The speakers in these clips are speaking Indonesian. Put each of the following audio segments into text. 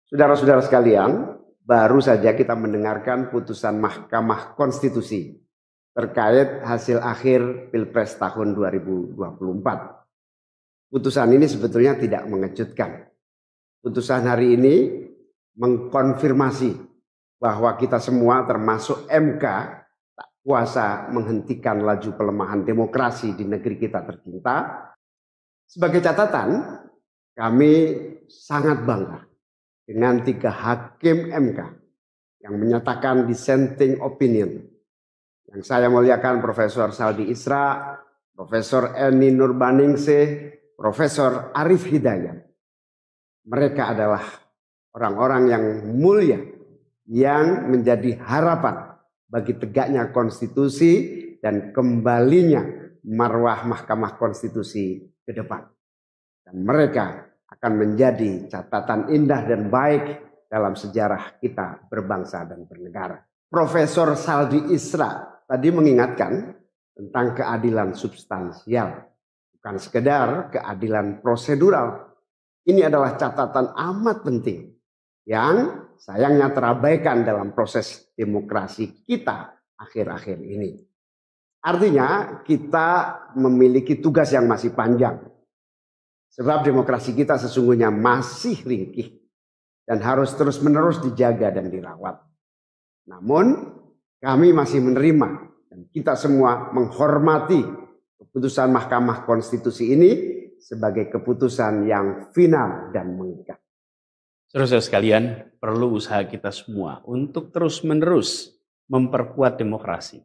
Saudara-saudara sekalian, baru saja kita mendengarkan putusan Mahkamah Konstitusi terkait hasil akhir Pilpres tahun 2024. Putusan ini sebetulnya tidak mengejutkan. Putusan hari ini mengkonfirmasi bahwa kita semua termasuk MK tak kuasa menghentikan laju pelemahan demokrasi di negeri kita tercinta. Sebagai catatan, kami sangat bangga dengan 3 hakim MK yang menyatakan dissenting opinion. Yang saya muliakan Profesor Saldi Isra, Profesor Eni Nurbaningsih, Profesor Arif Hidayat. Mereka adalah orang-orang yang mulia yang menjadi harapan bagi tegaknya konstitusi dan kembalinya marwah Mahkamah Konstitusi ke depan. Dan mereka akan menjadi catatan indah dan baik dalam sejarah kita berbangsa dan bernegara. Profesor Saldi Isra tadi mengingatkan tentang keadilan substansial, bukan sekedar keadilan prosedural. Ini adalah catatan amat penting yang sayangnya terabaikan dalam proses demokrasi kita akhir-akhir ini. Artinya kita memiliki tugas yang masih panjang. Sebab demokrasi kita sesungguhnya masih ringkih dan harus terus-menerus dijaga dan dirawat. Namun kami masih menerima dan kita semua menghormati keputusan Mahkamah Konstitusi ini sebagai keputusan yang final dan mengikat. Saudara-saudara sekalian, perlu usaha kita semua untuk terus-menerus memperkuat demokrasi.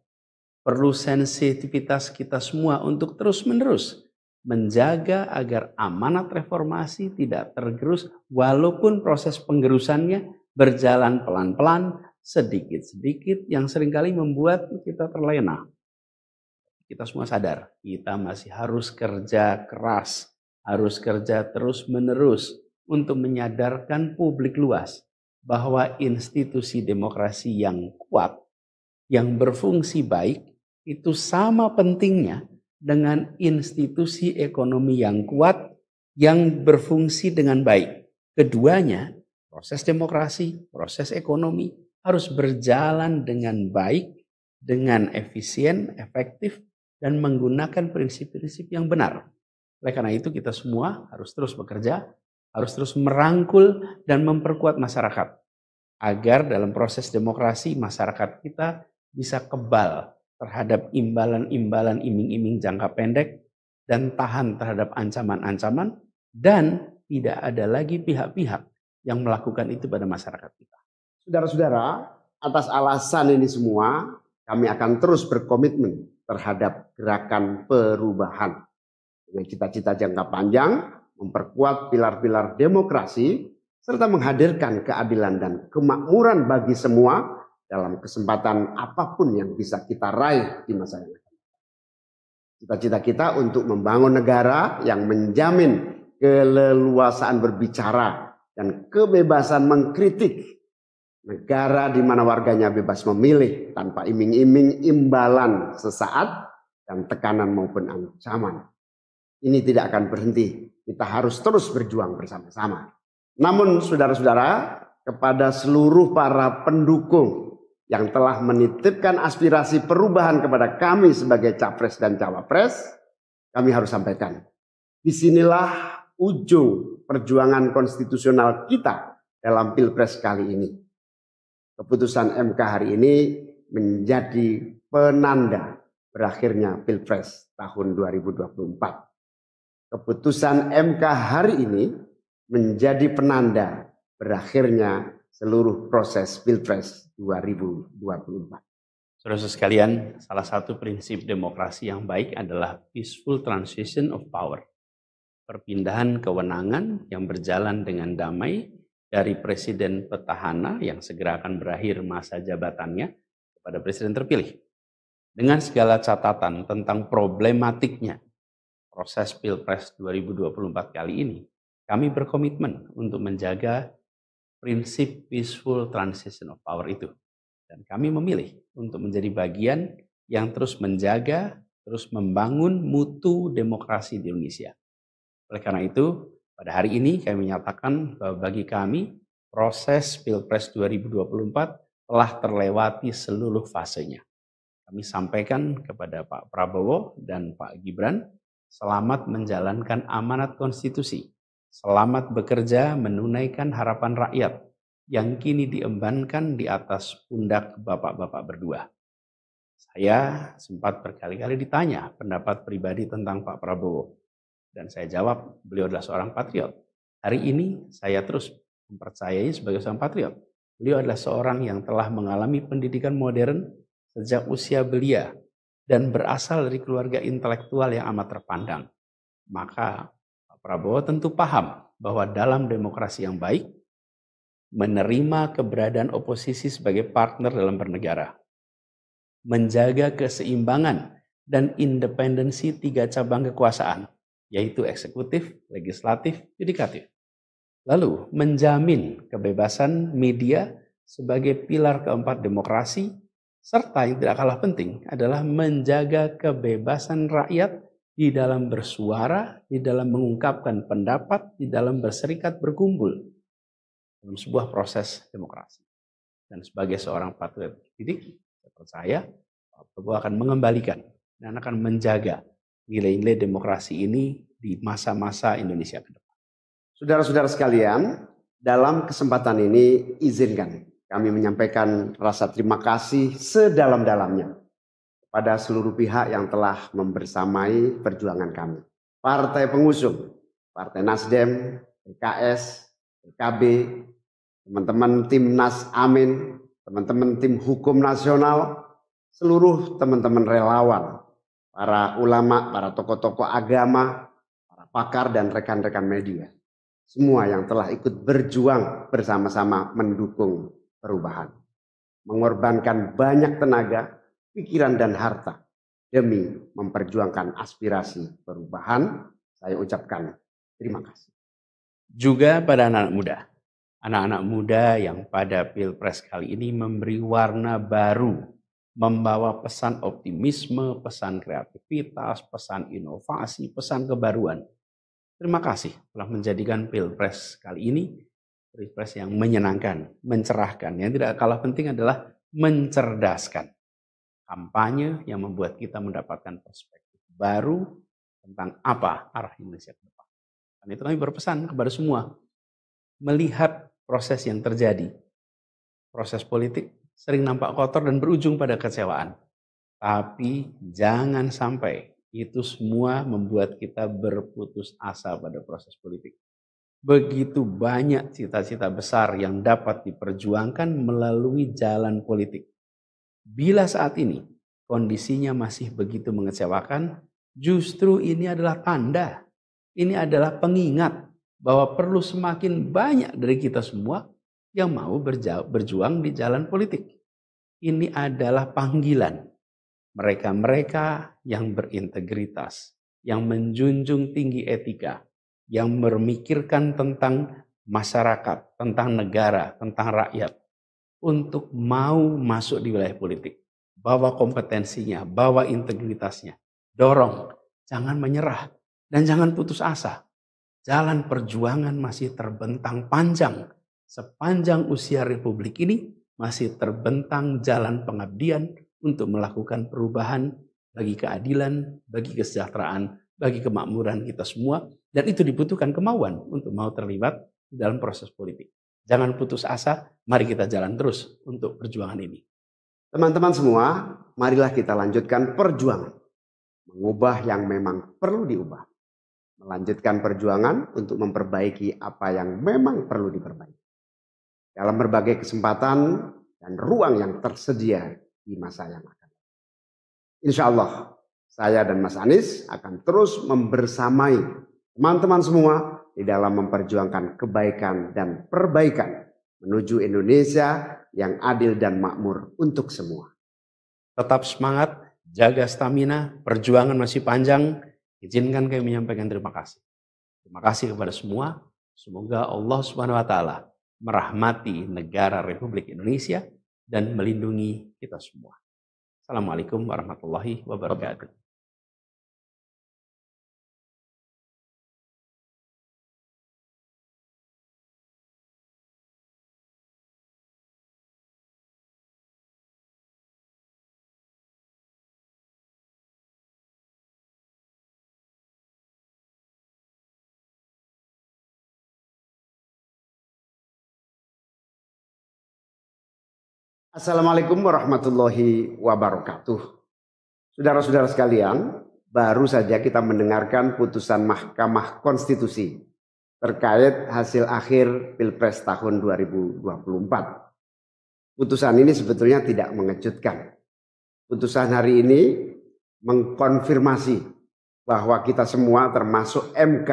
Perlu sensitivitas kita semua untuk terus-menerus menjaga agar amanat reformasi tidak tergerus walaupun proses penggerusannya berjalan pelan-pelan, sedikit-sedikit yang seringkali membuat kita terlena. Kita semua sadar, kita masih harus kerja keras, harus kerja terus-menerus untuk menyadarkan publik luas bahwa institusi demokrasi yang kuat, yang berfungsi baik, itu sama pentingnya dengan institusi ekonomi yang kuat, yang berfungsi dengan baik. Keduanya, proses demokrasi, proses ekonomi harus berjalan dengan baik, dengan efisien, efektif, dan menggunakan prinsip-prinsip yang benar. Oleh karena itu kita semua harus terus bekerja, harus terus merangkul dan memperkuat masyarakat. Agar dalam proses demokrasi masyarakat kita bisa kebal terhadap imbalan-imbalan iming-iming jangka pendek dan tahan terhadap ancaman-ancaman dan tidak ada lagi pihak-pihak yang melakukan itu pada masyarakat kita. Saudara-saudara, atas alasan ini semua kami akan terus berkomitmen terhadap gerakan perubahan dengan cita-cita jangka panjang, memperkuat pilar-pilar demokrasi serta menghadirkan keadilan dan kemakmuran bagi semua dalam kesempatan apapun yang bisa kita raih di masa yang akan datang. Cita-cita kita untuk membangun negara yang menjamin keleluasaan berbicara dan kebebasan mengkritik. Negara di mana warganya bebas memilih tanpa iming-iming imbalan sesaat dan tekanan maupun ancaman. Ini tidak akan berhenti. Kita harus terus berjuang bersama-sama. Namun saudara-saudara, kepada seluruh para pendukung yang telah menitipkan aspirasi perubahan kepada kami sebagai capres dan cawapres, kami harus sampaikan. Disinilah ujung perjuangan konstitusional kita dalam Pilpres kali ini. Keputusan MK hari ini menjadi penanda berakhirnya Pilpres tahun 2024. Keputusan MK hari ini menjadi penanda berakhirnya seluruh proses Pilpres 2024. Saudara sekalian, salah satu prinsip demokrasi yang baik adalah peaceful transition of power. Perpindahan kewenangan yang berjalan dengan damai dari presiden petahana yang segera akan berakhir masa jabatannya kepada presiden terpilih. Dengan segala catatan tentang problematiknya proses Pilpres 2024 kali ini, kami berkomitmen untuk menjaga prinsip peaceful transition of power itu. Dan kami memilih untuk menjadi bagian yang terus menjaga, terus membangun mutu demokrasi di Indonesia. Oleh karena itu, pada hari ini kami menyatakan bahwa bagi kami, proses Pilpres 2024 telah terlewati seluruh fasenya. Kami sampaikan kepada Pak Prabowo dan Pak Gibran, selamat menjalankan amanat konstitusi, selamat bekerja menunaikan harapan rakyat yang kini diembankan di atas pundak bapak-bapak berdua. Saya sempat berkali-kali ditanya pendapat pribadi tentang Pak Prabowo, dan saya jawab, beliau adalah seorang patriot. Hari ini saya terus mempercayai sebagai seorang patriot. Beliau adalah seorang yang telah mengalami pendidikan modern sejak usia belia dan berasal dari keluarga intelektual yang amat terpandang. Maka Pak Prabowo tentu paham bahwa dalam demokrasi yang baik, menerima keberadaan oposisi sebagai partner dalam bernegara, menjaga keseimbangan dan independensi 3 cabang kekuasaan, yaitu eksekutif, legislatif, yudikatif. Lalu menjamin kebebasan media sebagai pilar keempat demokrasi, serta yang tidak kalah penting adalah menjaga kebebasan rakyat di dalam bersuara, di dalam mengungkapkan pendapat, di dalam berserikat berkumpul dalam sebuah proses demokrasi. Dan sebagai seorang patriot didik, saya percaya Pak Prabowo akan mengembalikan dan akan menjaga nilai-nilai demokrasi ini di masa-masa Indonesia ke depan. Saudara-saudara sekalian, dalam kesempatan ini izinkan kami menyampaikan rasa terima kasih sedalam-dalamnya kepada seluruh pihak yang telah membersamai perjuangan kami. Partai pengusung, Partai Nasdem, PKS, PKB, teman-teman Timnas Amin, teman-teman tim hukum nasional, seluruh teman-teman relawan, para ulama, para tokoh-tokoh agama, para pakar dan rekan-rekan media. Semua yang telah ikut berjuang bersama-sama mendukung perubahan. Mengorbankan banyak tenaga, pikiran dan harta demi memperjuangkan aspirasi perubahan. Saya ucapkan terima kasih. Juga pada anak-anak muda yang pada Pilpres kali ini memberi warna baru, membawa pesan optimisme, pesan kreativitas, pesan inovasi, pesan kebaruan. Terima kasih telah menjadikan Pilpres kali ini Pilpres yang menyenangkan, mencerahkan. Yang tidak kalah penting adalah mencerdaskan. Kampanye yang membuat kita mendapatkan perspektif baru tentang apa arah Indonesia ke depan. Dan itu kami berpesan kepada semua, melihat proses yang terjadi. Proses politik sering nampak kotor dan berujung pada kecewaan. Tapi jangan sampai itu semua membuat kita berputus asa pada proses politik. Begitu banyak cita-cita besar yang dapat diperjuangkan melalui jalan politik. Bila saat ini kondisinya masih begitu mengecewakan, justru ini adalah tanda, ini adalah pengingat bahwa perlu semakin banyak dari kita semua yang mau berjuang di jalan politik. Ini adalah panggilan. Mereka-mereka yang berintegritas, yang menjunjung tinggi etika, yang memikirkan tentang masyarakat, tentang negara, tentang rakyat, untuk mau masuk di wilayah politik. Bawa kompetensinya, bawa integritasnya, dorong, jangan menyerah, dan jangan putus asa. Jalan perjuangan masih terbentang panjang. Sepanjang usia Republik ini masih terbentang jalan pengabdian untuk melakukan perubahan bagi keadilan, bagi kesejahteraan, bagi kemakmuran kita semua. Dan itu dibutuhkan kemauan untuk mau terlibat dalam proses politik. Jangan putus asa, mari kita jalan terus untuk perjuangan ini. Teman-teman semua, marilah kita lanjutkan perjuangan. Mengubah yang memang perlu diubah. Melanjutkan perjuangan untuk memperbaiki apa yang memang perlu diperbaiki. Dalam berbagai kesempatan dan ruang yang tersedia di masa yang akan datang. Insya Allah, saya dan Mas Anies akan terus membersamai teman-teman semua di dalam memperjuangkan kebaikan dan perbaikan menuju Indonesia yang adil dan makmur untuk semua. Tetap semangat, jaga stamina, perjuangan masih panjang. Izinkan kami menyampaikan terima kasih. Terima kasih kepada semua. Semoga Allah SWT merahmati negara Republik Indonesia dan melindungi kita semua. Assalamualaikum warahmatullahi wabarakatuh. Assalamualaikum warahmatullahi wabarakatuh. Saudara-saudara sekalian, baru saja kita mendengarkan putusan Mahkamah Konstitusi terkait hasil akhir Pilpres tahun 2024. Putusan ini sebetulnya tidak mengejutkan. Putusan hari ini mengkonfirmasi bahwa kita semua termasuk MK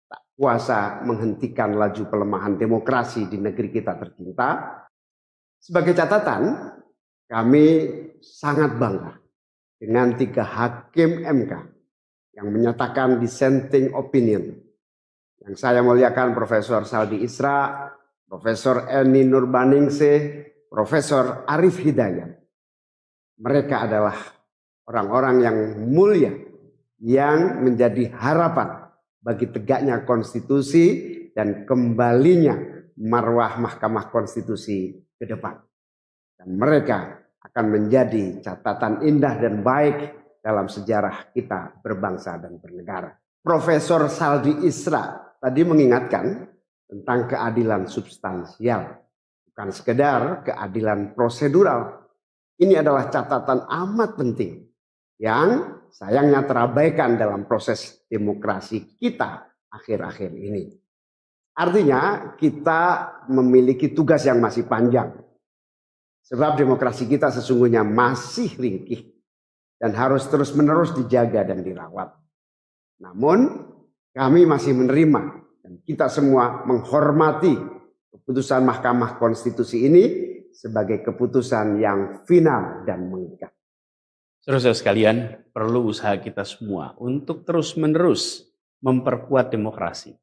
tak kuasa menghentikan laju pelemahan demokrasi di negeri kita tercinta. Sebagai catatan, kami sangat bangga dengan 3 hakim MK yang menyatakan dissenting opinion. Yang saya muliakan Profesor Saldi Isra, Profesor Eni Nurbaningsih, Profesor Arif Hidayat. Mereka adalah orang-orang yang mulia yang menjadi harapan bagi tegaknya konstitusi dan kembalinya marwah Mahkamah Konstitusi ke depan. Dan mereka akan menjadi catatan indah dan baik dalam sejarah kita berbangsa dan bernegara. Profesor Saldi Isra tadi mengingatkan tentang keadilan substansial, bukan sekedar keadilan prosedural. Ini adalah catatan amat penting yang sayangnya terabaikan dalam proses demokrasi kita akhir-akhir ini. Artinya kita memiliki tugas yang masih panjang. Sebab demokrasi kita sesungguhnya masih ringkih dan harus terus-menerus dijaga dan dirawat. Namun kami masih menerima dan kita semua menghormati keputusan Mahkamah Konstitusi ini sebagai keputusan yang final dan mengikat. Saudara-saudara sekalian, perlu usaha kita semua untuk terus-menerus memperkuat demokrasi.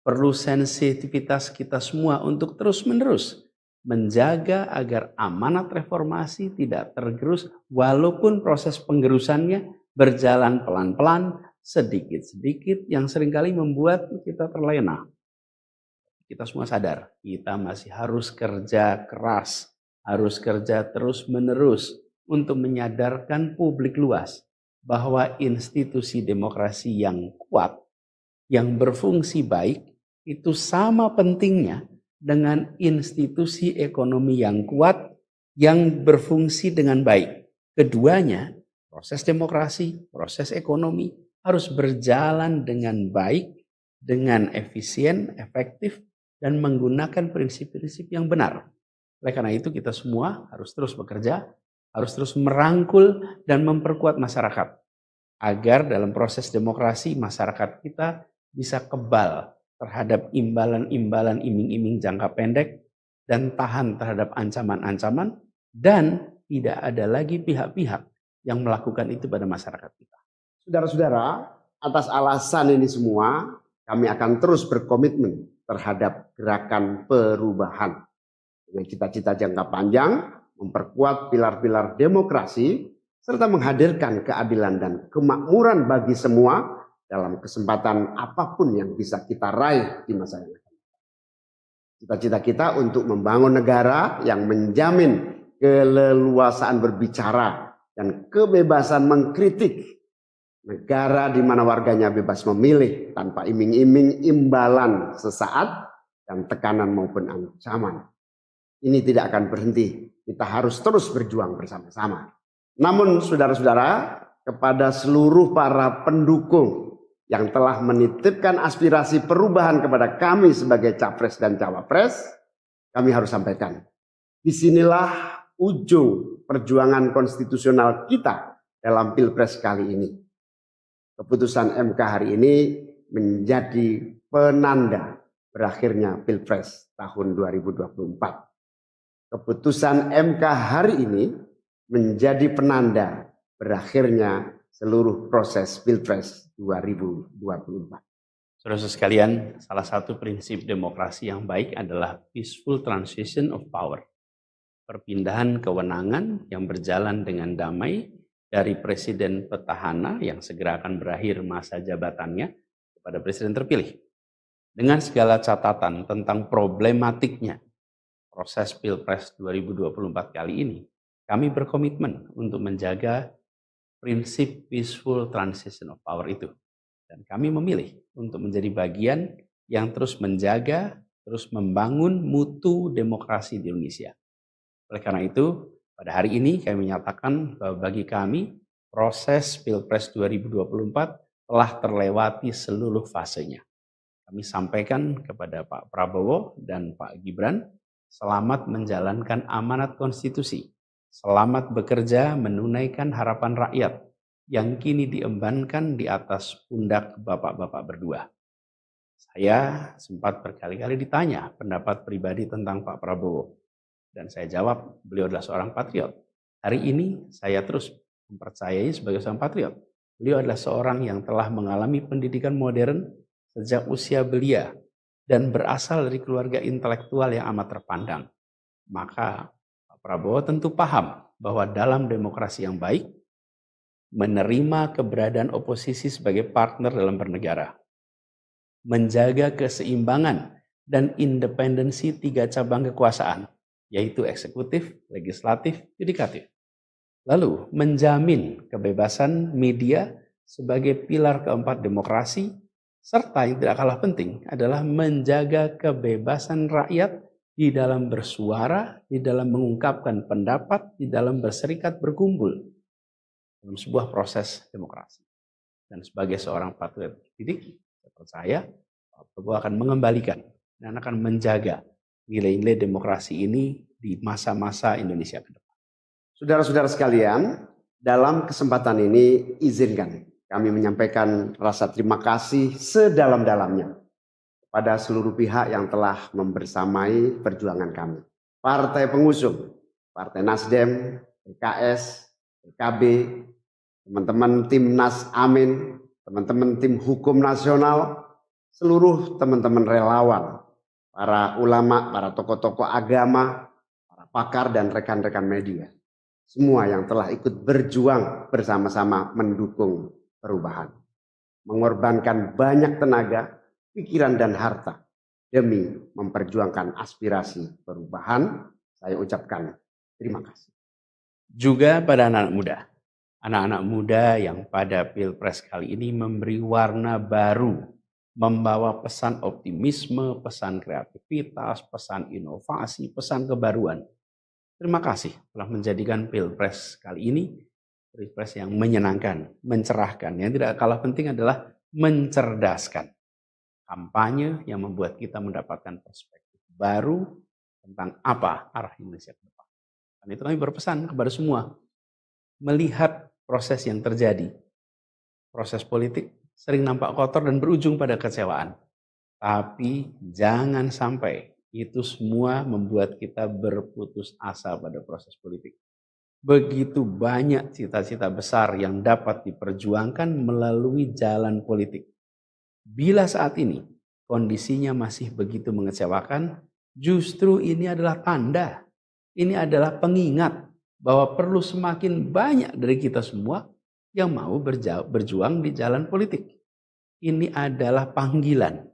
Perlu sensitivitas kita semua untuk terus-menerus menjaga agar amanat reformasi tidak tergerus walaupun proses penggerusannya berjalan pelan-pelan, sedikit-sedikit yang seringkali membuat kita terlena. Kita semua sadar, kita masih harus kerja keras, harus kerja terus-menerus untuk menyadarkan publik luas bahwa institusi demokrasi yang kuat, yang berfungsi baik, itu sama pentingnya dengan institusi ekonomi yang kuat, yang berfungsi dengan baik. Keduanya, proses demokrasi, proses ekonomi, harus berjalan dengan baik, dengan efisien, efektif, dan menggunakan prinsip-prinsip yang benar. Oleh karena itu kita semua harus terus bekerja, harus terus merangkul dan memperkuat masyarakat. Agar dalam proses demokrasi masyarakat kita bisa kebal terhadap imbalan-imbalan iming-iming jangka pendek dan tahan terhadap ancaman-ancaman dan tidak ada lagi pihak-pihak yang melakukan itu pada masyarakat kita. Saudara-saudara, atas alasan ini semua kami akan terus berkomitmen terhadap gerakan perubahan dengan cita-cita jangka panjang, memperkuat pilar-pilar demokrasi serta menghadirkan keadilan dan kemakmuran bagi semua dalam kesempatan apapun yang bisa kita raih di masa yang akan datang. Cita-cita kita untuk membangun negara yang menjamin keleluasaan berbicara dan kebebasan mengkritik. Negara di mana warganya bebas memilih tanpa iming-iming imbalan sesaat dan tekanan maupun ancaman. Ini tidak akan berhenti. Kita harus terus berjuang bersama-sama. Namun saudara-saudara, kepada seluruh para pendukung yang telah menitipkan aspirasi perubahan kepada kami sebagai capres dan cawapres, kami harus sampaikan. Disinilah ujung perjuangan konstitusional kita dalam Pilpres kali ini. Keputusan MK hari ini menjadi penanda berakhirnya Pilpres tahun 2024. Keputusan MK hari ini menjadi penanda berakhirnya seluruh proses Pilpres 2024. Saudara sekalian, salah satu prinsip demokrasi yang baik adalah peaceful transition of power. Perpindahan kewenangan yang berjalan dengan damai dari presiden petahana yang segera akan berakhir masa jabatannya kepada presiden terpilih. Dengan segala catatan tentang problematiknya proses Pilpres 2024 kali ini, kami berkomitmen untuk menjaga prinsip peaceful transition of power itu. Dan kami memilih untuk menjadi bagian yang terus menjaga, terus membangun mutu demokrasi di Indonesia. Oleh karena itu, pada hari ini kami menyatakan bahwa bagi kami proses Pilpres 2024 telah terlewati seluruh fasenya. Kami sampaikan kepada Pak Prabowo dan Pak Gibran, selamat menjalankan amanat konstitusi, selamat bekerja menunaikan harapan rakyat yang kini diembankan di atas pundak bapak-bapak berdua. Saya sempat berkali-kali ditanya pendapat pribadi tentang Pak Prabowo. Dan saya jawab, beliau adalah seorang patriot. Hari ini saya terus mempercayai sebagai seorang patriot. Beliau adalah seorang yang telah mengalami pendidikan modern sejak usia belia dan berasal dari keluarga intelektual yang amat terpandang. Maka Pak Prabowo tentu paham bahwa dalam demokrasi yang baik, menerima keberadaan oposisi sebagai partner dalam bernegara, menjaga keseimbangan dan independensi 3 cabang kekuasaan, yaitu eksekutif, legislatif, yudikatif. Lalu menjamin kebebasan media sebagai pilar keempat demokrasi, serta yang tidak kalah penting adalah menjaga kebebasan rakyat di dalam bersuara, di dalam mengungkapkan pendapat, di dalam berserikat berkumpul dalam sebuah proses demokrasi. Dan sebagai seorang patriot didik, saya percaya Pak Prabowo akan mengembalikan dan akan menjaga nilai-nilai demokrasi ini di masa-masa Indonesia ke depan. Saudara-saudara sekalian, dalam kesempatan ini izinkan kami menyampaikan rasa terima kasih sedalam-dalamnya kepada seluruh pihak yang telah membersamai perjuangan kami. Partai pengusung, Partai Nasdem, PKS, PKB, teman-teman Timnas Amin, teman-teman tim hukum nasional, seluruh teman-teman relawan, para ulama, para tokoh-tokoh agama, para pakar dan rekan-rekan media. Semua yang telah ikut berjuang bersama-sama mendukung perubahan. Mengorbankan banyak tenaga, pikiran dan harta demi memperjuangkan aspirasi perubahan. Saya ucapkan terima kasih. Juga pada anak-anak muda yang pada Pilpres kali ini memberi warna baru, membawa pesan optimisme, pesan kreativitas, pesan inovasi, pesan kebaruan. Terima kasih telah menjadikan Pilpres kali ini Pilpres yang menyenangkan, mencerahkan. Yang tidak kalah penting adalah mencerdaskan. Kampanye yang membuat kita mendapatkan perspektif baru tentang apa arah Indonesia ke depan. Dan itu kami berpesan kepada semua, melihat proses yang terjadi. Proses politik sering nampak kotor dan berujung pada kecewaan. Tapi jangan sampai itu semua membuat kita berputus asa pada proses politik. Begitu banyak cita-cita besar yang dapat diperjuangkan melalui jalan politik. Bila saat ini kondisinya masih begitu mengecewakan, justru ini adalah tanda, ini adalah pengingat bahwa perlu semakin banyak dari kita semua yang mau berjuang di jalan politik. Ini adalah panggilan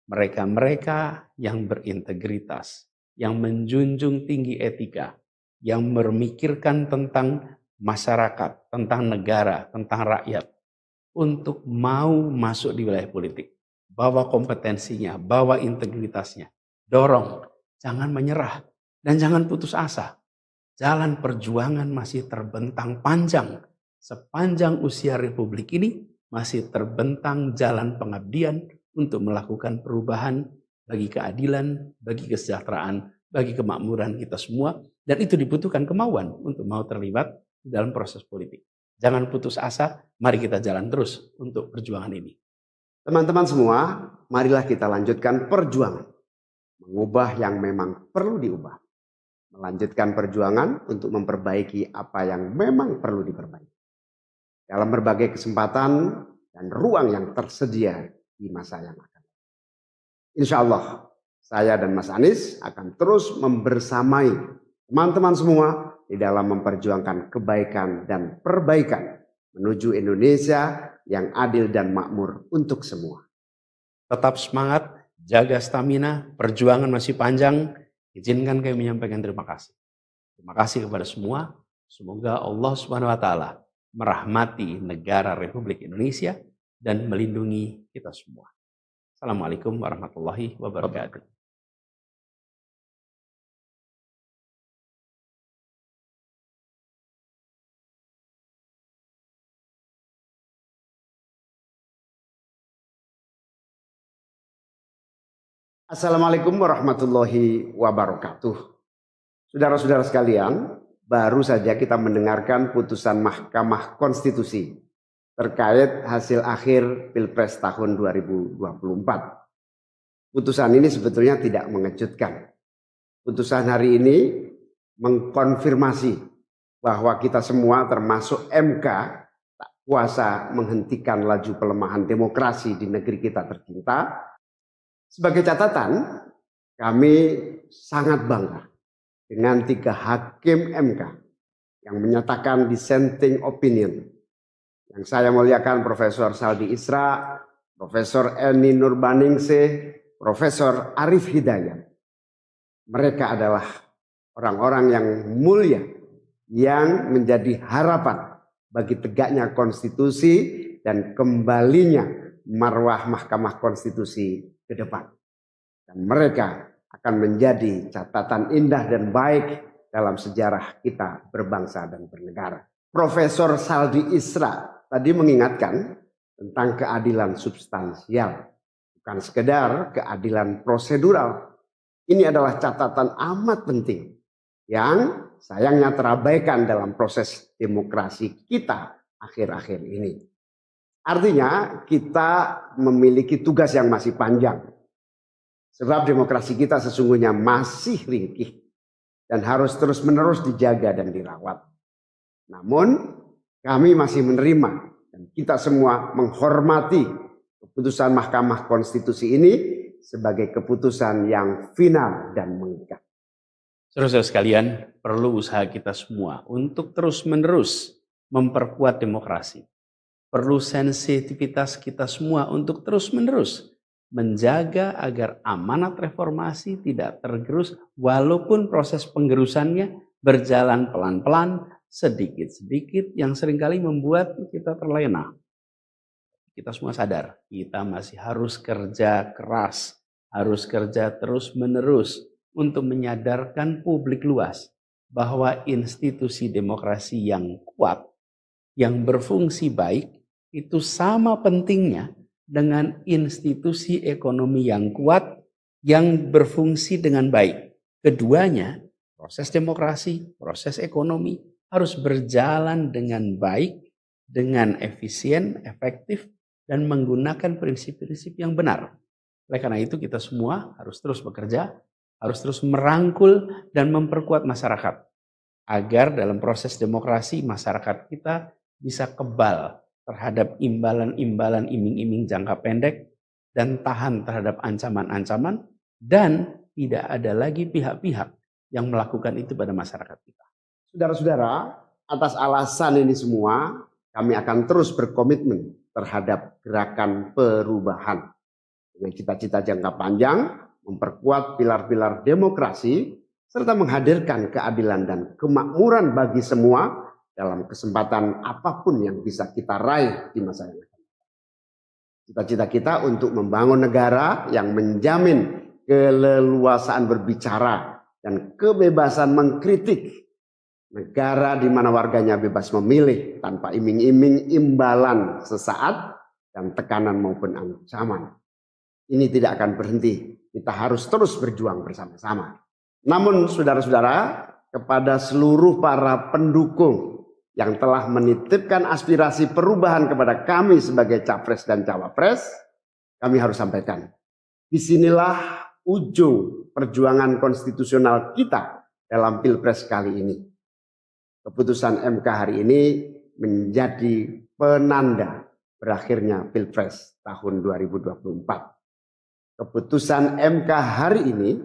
mereka-mereka yang berintegritas, yang menjunjung tinggi etika, yang memikirkan tentang masyarakat, tentang negara, tentang rakyat, untuk mau masuk di wilayah politik. Bawa kompetensinya, bawa integritasnya, dorong, jangan menyerah, dan jangan putus asa. Jalan perjuangan masih terbentang panjang. Sepanjang usia Republik ini masih terbentang jalan pengabdian untuk melakukan perubahan bagi keadilan, bagi kesejahteraan, bagi kemakmuran kita semua. Dan itu dibutuhkan kemauan untuk mau terlibat dalam proses politik. Jangan putus asa, mari kita jalan terus untuk perjuangan ini. Teman-teman semua, marilah kita lanjutkan perjuangan. Mengubah yang memang perlu diubah. Melanjutkan perjuangan untuk memperbaiki apa yang memang perlu diperbaiki. Dalam berbagai kesempatan dan ruang yang tersedia di masa yang akan datang. Insya Allah, saya dan Mas Anies akan terus membersamai teman-teman semua di dalam memperjuangkan kebaikan dan perbaikan menuju Indonesia yang adil dan makmur untuk semua. Tetap semangat, jaga stamina, perjuangan masih panjang. Izinkan kami menyampaikan terima kasih. Terima kasih kepada semua. Semoga Allah Subhanahu wa taala merahmati negara Republik Indonesia dan melindungi kita semua. Assalamualaikum warahmatullahi wabarakatuh. Assalamualaikum warahmatullahi wabarakatuh. Saudara-saudara sekalian, baru saja kita mendengarkan putusan Mahkamah Konstitusi terkait hasil akhir Pilpres tahun 2024. Putusan ini sebetulnya tidak mengejutkan. Putusan hari ini mengkonfirmasi bahwa kita semua termasuk MK tak kuasa menghentikan laju pelemahan demokrasi di negeri kita tercinta. Sebagai catatan, kami sangat bangga dengan 3 hakim MK yang menyatakan dissenting opinion. Yang saya muliakan Profesor Saldi Isra, Profesor Eni Nurbaningsih, Profesor Arif Hidayat. Mereka adalah orang-orang yang mulia, yang menjadi harapan bagi tegaknya konstitusi dan kembalinya marwah Mahkamah Konstitusi ke depan. Dan mereka akan menjadi catatan indah dan baik dalam sejarah kita berbangsa dan bernegara. Profesor Saldi Isra tadi mengingatkan tentang keadilan substansial, bukan sekedar keadilan prosedural. Ini adalah catatan amat penting yang sayangnya terabaikan dalam proses demokrasi kita akhir-akhir ini. Artinya kita memiliki tugas yang masih panjang. Sebab demokrasi kita sesungguhnya masih ringkih dan harus terus-menerus dijaga dan dirawat. Namun kami masih menerima dan kita semua menghormati keputusan Mahkamah Konstitusi ini sebagai keputusan yang final dan mengikat. Saudara-saudara sekalian, perlu usaha kita semua untuk terus-menerus memperkuat demokrasi. Perlu sensitivitas kita semua untuk terus-menerus menjaga agar amanat reformasi tidak tergerus walaupun proses penggerusannya berjalan pelan-pelan, sedikit-sedikit yang seringkali membuat kita terlena. Kita semua sadar, kita masih harus kerja keras, harus kerja terus-menerus untuk menyadarkan publik luas bahwa institusi demokrasi yang kuat, yang berfungsi baik, itu sama pentingnya dengan institusi ekonomi yang kuat, yang berfungsi dengan baik. Keduanya, proses demokrasi, proses ekonomi, harus berjalan dengan baik, dengan efisien, efektif, dan menggunakan prinsip-prinsip yang benar. Oleh karena itu kita semua harus terus bekerja, harus terus merangkul dan memperkuat masyarakat. Agar dalam proses demokrasi masyarakat kita bisa kebal terhadap imbalan-imbalan iming-iming jangka pendek dan tahan terhadap ancaman-ancaman dan tidak ada lagi pihak-pihak yang melakukan itu pada masyarakat kita. Saudara-saudara, atas alasan ini semua kami akan terus berkomitmen terhadap gerakan perubahan dengan cita-cita jangka panjang, memperkuat pilar-pilar demokrasi, serta menghadirkan keadilan dan kemakmuran bagi semua dalam kesempatan apapun yang bisa kita raih di masa yang akan datang. Cita-cita kita untuk membangun negara yang menjamin keleluasaan berbicara dan kebebasan mengkritik. Negara di mana warganya bebas memilih tanpa iming-iming imbalan sesaat dan tekanan maupun ancaman. Ini tidak akan berhenti. Kita harus terus berjuang bersama-sama. Namun saudara-saudara, kepada seluruh para pendukung yang telah menitipkan aspirasi perubahan kepada kami sebagai capres dan cawapres, kami harus sampaikan. Disinilah ujung perjuangan konstitusional kita dalam Pilpres kali ini. Keputusan MK hari ini menjadi penanda berakhirnya Pilpres tahun 2024. Keputusan MK hari ini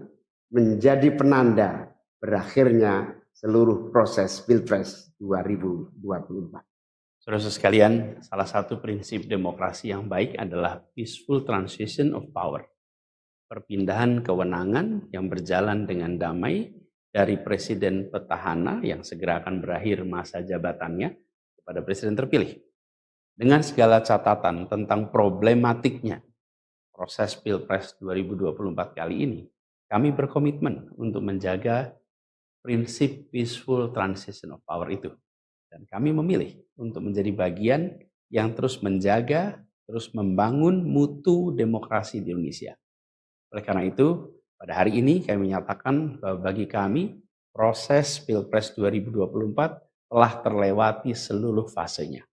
menjadi penanda berakhirnya seluruh proses Pilpres 2024. Saudara sekalian, salah satu prinsip demokrasi yang baik adalah peaceful transition of power. Perpindahan kewenangan yang berjalan dengan damai dari presiden petahana yang segera akan berakhir masa jabatannya kepada presiden terpilih. Dengan segala catatan tentang problematiknya proses Pilpres 2024 kali ini, kami berkomitmen untuk menjaga prinsip peaceful transition of power itu. Dan kami memilih untuk menjadi bagian yang terus menjaga, terus membangun mutu demokrasi di Indonesia. Oleh karena itu, pada hari ini kami menyatakan bahwa bagi kami proses Pilpres 2024 telah terlewati seluruh fasenya.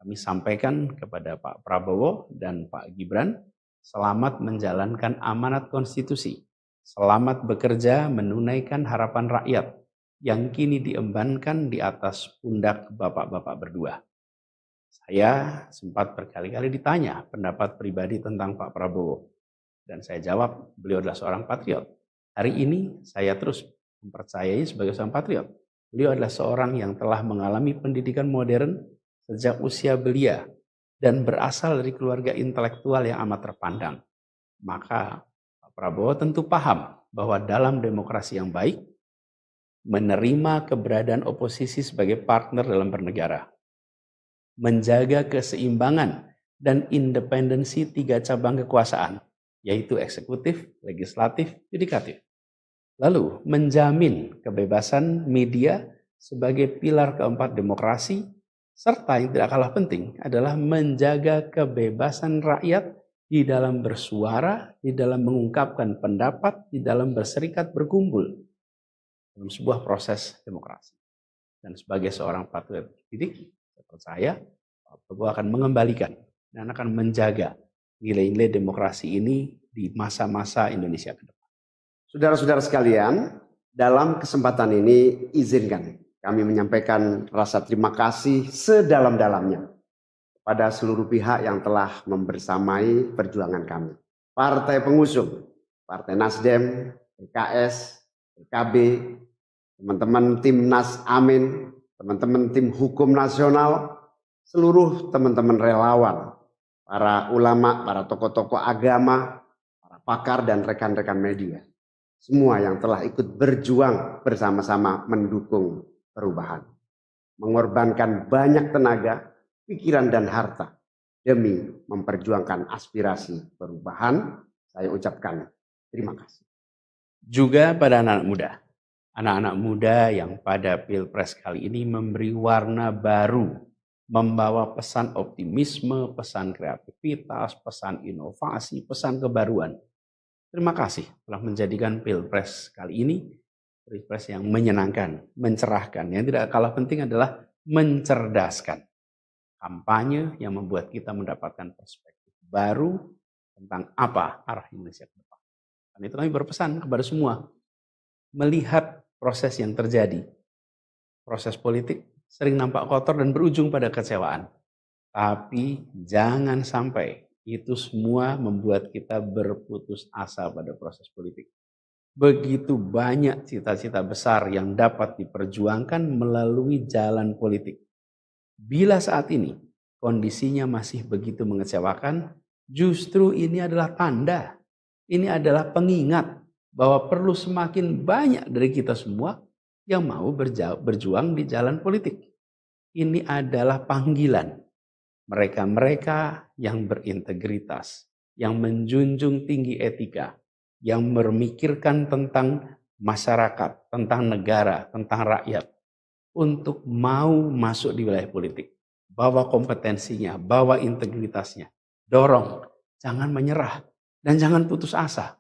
Kami sampaikan kepada Pak Prabowo dan Pak Gibran, selamat menjalankan amanat konstitusi, selamat bekerja menunaikan harapan rakyat yang kini diembankan di atas pundak bapak-bapak berdua. Saya sempat berkali-kali ditanya pendapat pribadi tentang Pak Prabowo. Dan saya jawab, beliau adalah seorang patriot. Hari ini saya terus mempercayai sebagai seorang patriot. Beliau adalah seorang yang telah mengalami pendidikan modern sejak usia belia dan berasal dari keluarga intelektual yang amat terpandang. Maka Pak Prabowo tentu paham bahwa dalam demokrasi yang baik, menerima keberadaan oposisi sebagai partner dalam bernegara, menjaga keseimbangan dan independensi 3 cabang kekuasaan, yaitu eksekutif, legislatif, yudikatif. Lalu menjamin kebebasan media sebagai pilar keempat demokrasi, serta yang tidak kalah penting adalah menjaga kebebasan rakyat di dalam bersuara, di dalam mengungkapkan pendapat, di dalam berserikat berkumpul dalam sebuah proses demokrasi. Dan sebagai seorang patriot didik, saya percaya Pak Prabowo akan mengembalikan dan akan menjaga nilai-nilai demokrasi ini di masa-masa Indonesia ke depan. Saudara-saudara sekalian, dalam kesempatan ini izinkan kami menyampaikan rasa terima kasih sedalam-dalamnya kepada seluruh pihak yang telah membersamai perjuangan kami. Partai pengusung, Partai Nasdem, PKS, PKB, teman-teman Timnas Amin, teman-teman tim hukum nasional, seluruh teman-teman relawan, para ulama, para tokoh-tokoh agama, para pakar dan rekan-rekan media. Semua yang telah ikut berjuang bersama-sama mendukung perubahan. Mengorbankan banyak tenaga, pikiran dan harta demi memperjuangkan aspirasi perubahan. Saya ucapkan terima kasih. Juga pada anak-anak muda. Anak-anak muda yang pada Pilpres kali ini memberi warna baru, membawa pesan optimisme, pesan kreativitas, pesan inovasi, pesan kebaruan. Terima kasih telah menjadikan Pilpres kali ini Pilpres yang menyenangkan, mencerahkan. Yang tidak kalah penting adalah mencerdaskan. Kampanye yang membuat kita mendapatkan perspektif baru tentang apa arah Indonesia ke depan. Dan itu kami berpesan kepada semua, melihat proses yang terjadi. Proses politik sering nampak kotor dan berujung pada kecewaan. Tapi jangan sampai itu semua membuat kita berputus asa pada proses politik. Begitu banyak cita-cita besar yang dapat diperjuangkan melalui jalan politik. Bila saat ini kondisinya masih begitu mengecewakan, justru ini adalah tanda, ini adalah pengingat bahwa perlu semakin banyak dari kita semua yang mau berjuang di jalan politik. Ini adalah panggilan mereka-mereka yang berintegritas, yang menjunjung tinggi etika, yang memikirkan tentang masyarakat, tentang negara, tentang rakyat, untuk mau masuk di wilayah politik. Bawa kompetensinya, bawa integritasnya, dorong, jangan menyerah, dan jangan putus asa.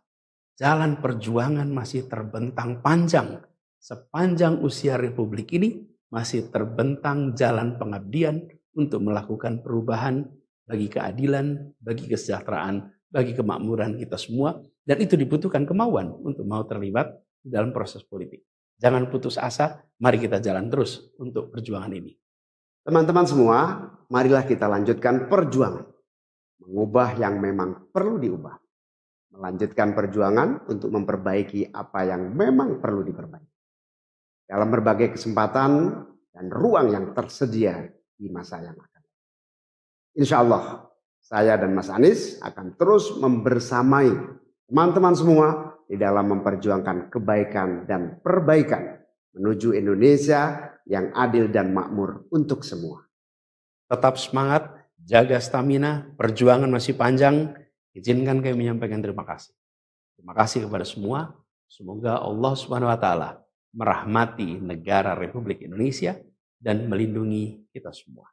Jalan perjuangan masih terbentang panjang. Sepanjang usia Republik ini masih terbentang jalan pengabdian untuk melakukan perubahan bagi keadilan, bagi kesejahteraan, bagi kemakmuran kita semua. Dan itu dibutuhkan kemauan untuk mau terlibat dalam proses politik. Jangan putus asa, mari kita jalan terus untuk perjuangan ini. Teman-teman semua, marilah kita lanjutkan perjuangan. Mengubah yang memang perlu diubah. Melanjutkan perjuangan untuk memperbaiki apa yang memang perlu diperbaiki. Dalam berbagai kesempatan dan ruang yang tersedia di masa yang akan datang. Insya Allah, saya dan Mas Anies akan terus membersamai teman-teman semua di dalam memperjuangkan kebaikan dan perbaikan menuju Indonesia yang adil dan makmur untuk semua. Tetap semangat, jaga stamina, perjuangan masih panjang. Izinkan kami menyampaikan terima kasih. Terima kasih kepada semua. Semoga Allah SWT merahmati negara Republik Indonesia dan melindungi kita semua.